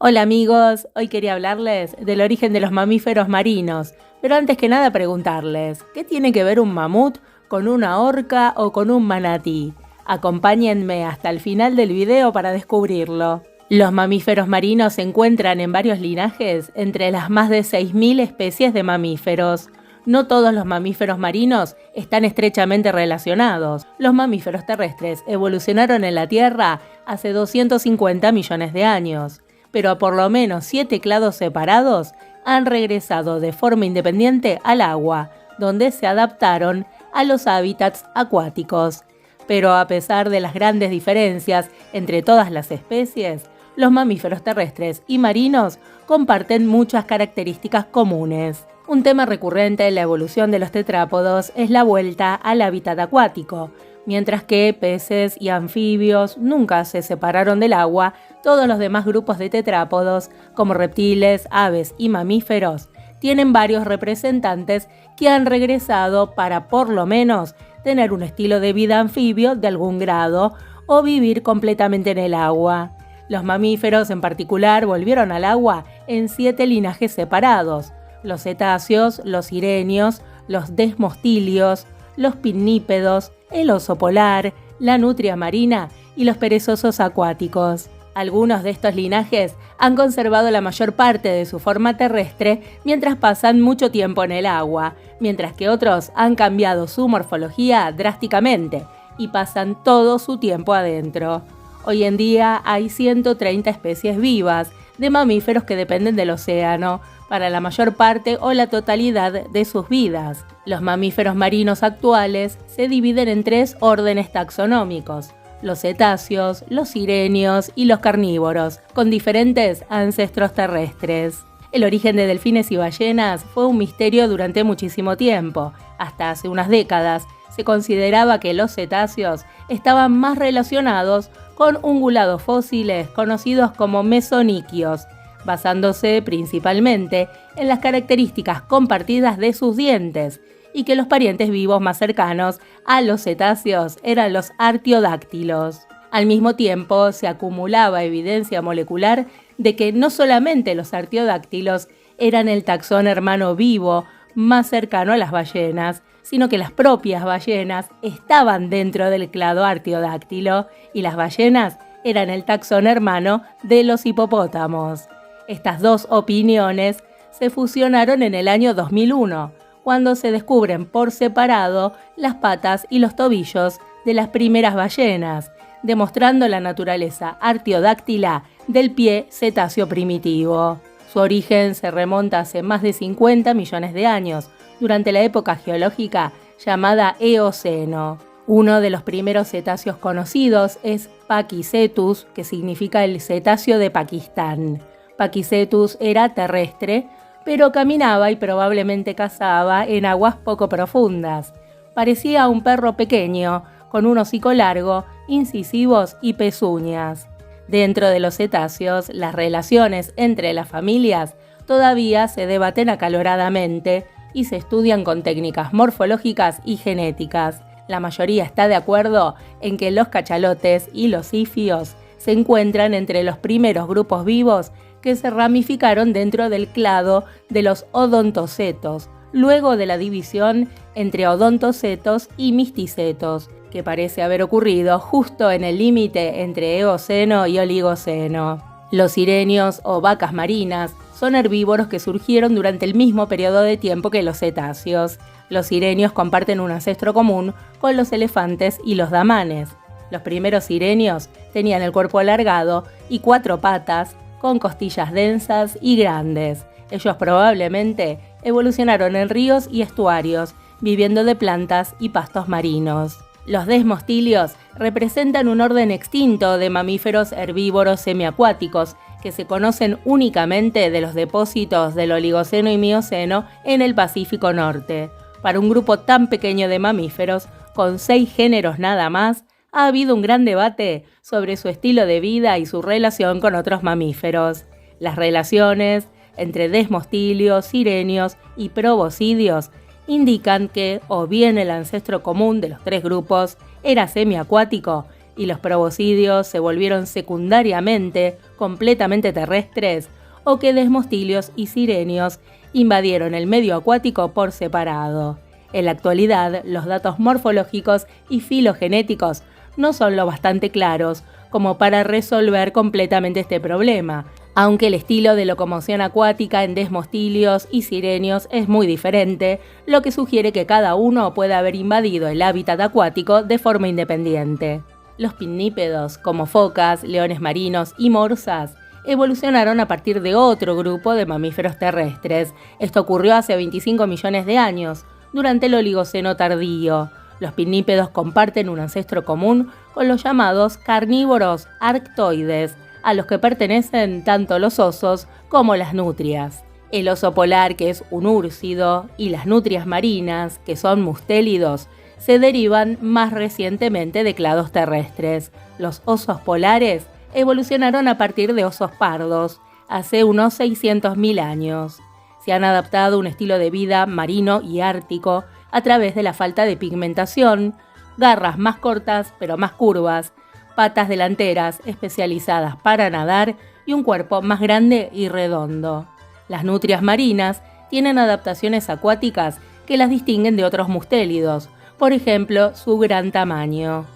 Hola amigos, hoy quería hablarles del origen de los mamíferos marinos, pero antes que nada preguntarles, ¿qué tiene que ver un mamut con una orca o con un manatí? Acompáñenme hasta el final del video para descubrirlo. Los mamíferos marinos se encuentran en varios linajes entre las más de 6.000 especies de mamíferos. No todos los mamíferos marinos están estrechamente relacionados. Los mamíferos terrestres evolucionaron en la Tierra hace 250 millones de años, pero por lo menos 7 clados separados han regresado de forma independiente al agua, donde se adaptaron a los hábitats acuáticos. Pero a pesar de las grandes diferencias entre todas las especies, los mamíferos terrestres y marinos comparten muchas características comunes. Un tema recurrente en la evolución de los tetrápodos es la vuelta al hábitat acuático. Mientras que peces y anfibios nunca se separaron del agua, todos los demás grupos de tetrápodos, como reptiles, aves y mamíferos, tienen varios representantes que han regresado para por lo menos tener un estilo de vida anfibio de algún grado o vivir completamente en el agua. Los mamíferos en particular volvieron al agua en 7 linajes separados: los cetáceos, los sirenios, los desmostilios, los pinnípedos, el oso polar, la nutria marina y los perezosos acuáticos. Algunos de estos linajes han conservado la mayor parte de su forma terrestre mientras pasan mucho tiempo en el agua, mientras que otros han cambiado su morfología drásticamente y pasan todo su tiempo adentro. Hoy en día hay 130 especies vivas de mamíferos que dependen del océano para la mayor parte o la totalidad de sus vidas. Los mamíferos marinos actuales se dividen en 3 órdenes taxonómicos: los cetáceos, los sirenios y los carnívoros, con diferentes ancestros terrestres. El origen de delfines y ballenas fue un misterio durante muchísimo tiempo. Hasta hace unas décadas se consideraba que los cetáceos estaban más relacionados con ungulados fósiles conocidos como mesoniquios, basándose principalmente en las características compartidas de sus dientes, y que los parientes vivos más cercanos a los cetáceos eran los artiodáctilos. Al mismo tiempo, se acumulaba evidencia molecular de que no solamente los artiodáctilos eran el taxón hermano vivo más cercano a las ballenas, sino que las propias ballenas estaban dentro del clado artiodáctilo y las ballenas eran el taxón hermano de los hipopótamos. Estas dos opiniones se fusionaron en el año 2001, cuando se descubren por separado las patas y los tobillos de las primeras ballenas, demostrando la naturaleza artiodáctila del pie cetáceo primitivo. Su origen se remonta hace más de 50 millones de años, durante la época geológica llamada Eoceno. Uno de los primeros cetáceos conocidos es Pakicetus, que significa el cetáceo de Pakistán. Pakicetus era terrestre, pero caminaba y probablemente cazaba en aguas poco profundas. Parecía un perro pequeño, con un hocico largo, incisivos y pezuñas. Dentro de los cetáceos, las relaciones entre las familias todavía se debaten acaloradamente y se estudian con técnicas morfológicas y genéticas. La mayoría está de acuerdo en que los cachalotes y los ífios se encuentran entre los primeros grupos vivos que se ramificaron dentro del clado de los odontocetos, luego de la división entre odontocetos y misticetos, que parece haber ocurrido justo en el límite entre Eoceno y Oligoceno. Los sirenios o vacas marinas son herbívoros que surgieron durante el mismo periodo de tiempo que los cetáceos. Los sirenios comparten un ancestro común con los elefantes y los damanes. Los primeros sirenios tenían el cuerpo alargado y 4 patas, con costillas densas y grandes. Ellos probablemente evolucionaron en ríos y estuarios, viviendo de plantas y pastos marinos. Los desmostilios representan un orden extinto de mamíferos herbívoros semiacuáticos que se conocen únicamente de los depósitos del Oligoceno y Mioceno en el Pacífico Norte. Para un grupo tan pequeño de mamíferos, con 6 géneros nada más, ha habido un gran debate sobre su estilo de vida y su relación con otros mamíferos. Las relaciones entre desmostilios, sirenios y proboscidios indican que o bien el ancestro común de los 3 grupos era semiacuático y los proboscidios se volvieron secundariamente completamente terrestres, o que desmostilios y sirenios invadieron el medio acuático por separado. En la actualidad, los datos morfológicos y filogenéticos no son lo bastante claros como para resolver completamente este problema, aunque el estilo de locomoción acuática en desmostilios y sirenios es muy diferente, lo que sugiere que cada uno puede haber invadido el hábitat acuático de forma independiente. Los pinnípedos, como focas, leones marinos y morsas, evolucionaron a partir de otro grupo de mamíferos terrestres. Esto ocurrió hace 25 millones de años, durante el Oligoceno tardío. Los pinnípedos comparten un ancestro común con los llamados carnívoros arctoides, a los que pertenecen tanto los osos como las nutrias. El oso polar, que es un úrsido, y las nutrias marinas, que son mustélidos, se derivan más recientemente de clados terrestres. Los osos polares evolucionaron a partir de osos pardos, hace unos 600.000 años. Se han adaptado a un estilo de vida marino y ártico a través de la falta de pigmentación, garras más cortas pero más curvas, patas delanteras especializadas para nadar y un cuerpo más grande y redondo. Las nutrias marinas tienen adaptaciones acuáticas que las distinguen de otros mustélidos, por ejemplo, su gran tamaño.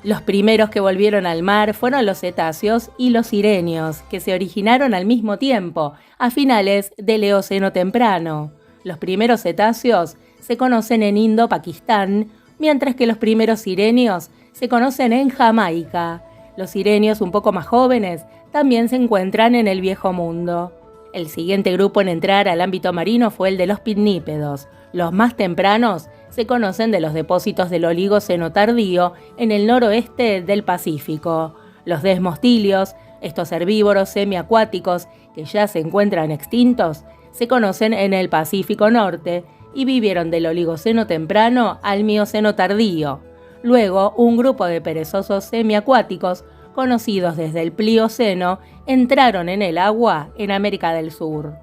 Los primeros que volvieron al mar fueron los cetáceos y los sirenios, que se originaron al mismo tiempo, a finales del Eoceno temprano. Los primeros cetáceos se conocen en Indo-Pakistán, mientras que los primeros sirenios se conocen en Jamaica. Los sirenios un poco más jóvenes también se encuentran en el Viejo Mundo. El siguiente grupo en entrar al ámbito marino fue el de los pinnípedos. Los más tempranos se conocen de los depósitos del Oligoceno tardío en el noroeste del Pacífico. Los desmostilios, estos herbívoros semiacuáticos que ya se encuentran extintos, se conocen en el Pacífico Norte y vivieron del Oligoceno temprano al Mioceno tardío. Luego, un grupo de perezosos semiacuáticos, conocidos desde el Plioceno, entraron en el agua en América del Sur.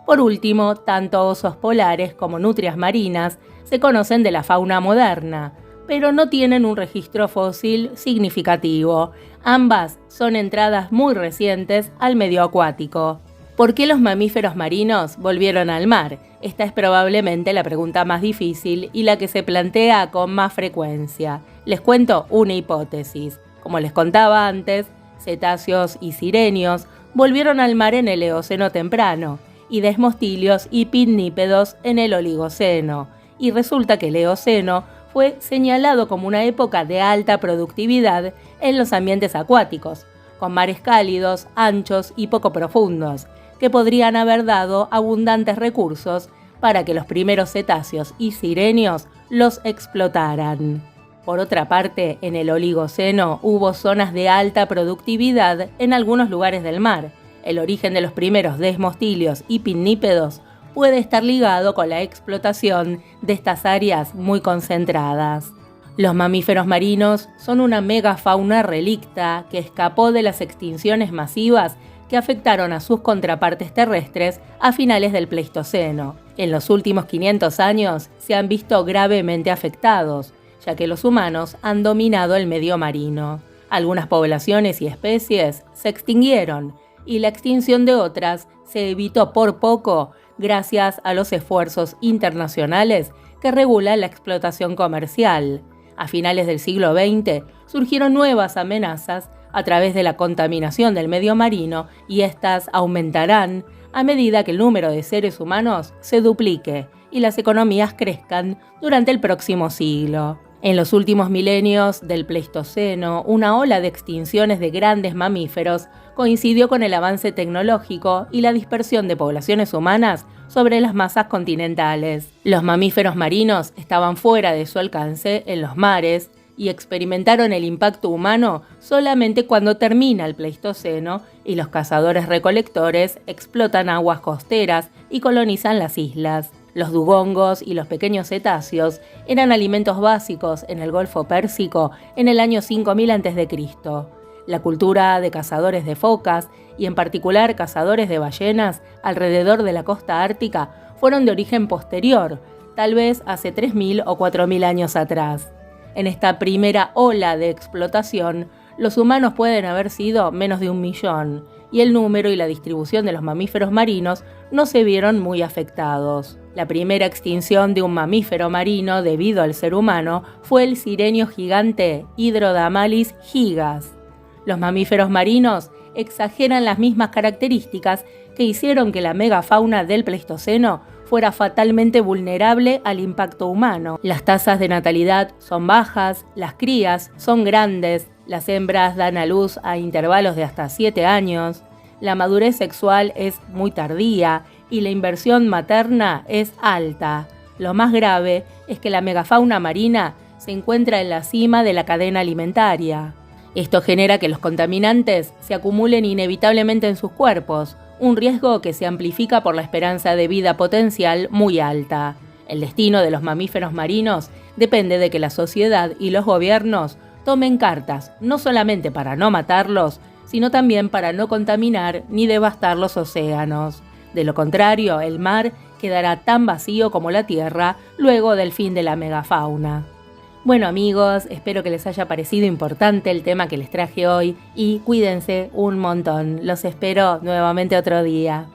Por último, tanto osos polares como nutrias marinas se conocen de la fauna moderna, pero no tienen un registro fósil significativo. Ambas son entradas muy recientes al medio acuático. ¿Por qué los mamíferos marinos volvieron al mar? Esta es probablemente la pregunta más difícil y la que se plantea con más frecuencia. Les cuento una hipótesis. Como les contaba antes, cetáceos y sirenios volvieron al mar en el Eoceno temprano, y desmostilios y pinnípedos en el Oligoceno, y resulta que el Eoceno fue señalado como una época de alta productividad en los ambientes acuáticos, con mares cálidos, anchos y poco profundos, que podrían haber dado abundantes recursos para que los primeros cetáceos y sirenios los explotaran. Por otra parte, en el Oligoceno hubo zonas de alta productividad en algunos lugares del mar. El origen de los primeros desmostilios y pinnípedos puede estar ligado con la explotación de estas áreas muy concentradas. Los mamíferos marinos son una megafauna relicta que escapó de las extinciones masivas que afectaron a sus contrapartes terrestres a finales del Pleistoceno. En los últimos 500 años se han visto gravemente afectados, ya que los humanos han dominado el medio marino. Algunas poblaciones y especies se extinguieron, y la extinción de otras se evitó por poco gracias a los esfuerzos internacionales que regulan la explotación comercial. A finales del siglo XX surgieron nuevas amenazas a través de la contaminación del medio marino y estas aumentarán a medida que el número de seres humanos se duplique y las economías crezcan durante el próximo siglo. En los últimos milenios del Pleistoceno, una ola de extinciones de grandes mamíferos coincidió con el avance tecnológico y la dispersión de poblaciones humanas sobre las masas continentales. Los mamíferos marinos estaban fuera de su alcance en los mares y experimentaron el impacto humano solamente cuando termina el Pleistoceno y los cazadores-recolectores explotan aguas costeras y colonizan las islas. Los dugongos y los pequeños cetáceos eran alimentos básicos en el Golfo Pérsico en el año 5000 a.C. La cultura de cazadores de focas, y en particular cazadores de ballenas alrededor de la costa ártica, fueron de origen posterior, tal vez hace 3000 o 4000 años atrás. En esta primera ola de explotación, los humanos pueden haber sido menos de 1 millón, y el número y la distribución de los mamíferos marinos no se vieron muy afectados. La primera extinción de un mamífero marino debido al ser humano fue el sirenio gigante Hydrodamalis gigas. Los mamíferos marinos exageran las mismas características que hicieron que la megafauna del Pleistoceno fuera fatalmente vulnerable al impacto humano. Las tasas de natalidad son bajas, las crías son grandes, las hembras dan a luz a intervalos de hasta 7 años, la madurez sexual es muy tardía y la inversión materna es alta. Lo más grave es que la megafauna marina se encuentra en la cima de la cadena alimentaria. Esto genera que los contaminantes se acumulen inevitablemente en sus cuerpos, un riesgo que se amplifica por la esperanza de vida potencial muy alta. El destino de los mamíferos marinos depende de que la sociedad y los gobiernos tomen cartas, no solamente para no matarlos, sino también para no contaminar ni devastar los océanos. De lo contrario, el mar quedará tan vacío como la tierra luego del fin de la megafauna. Bueno amigos, espero que les haya parecido importante el tema que les traje hoy y cuídense un montón. Los espero nuevamente otro día.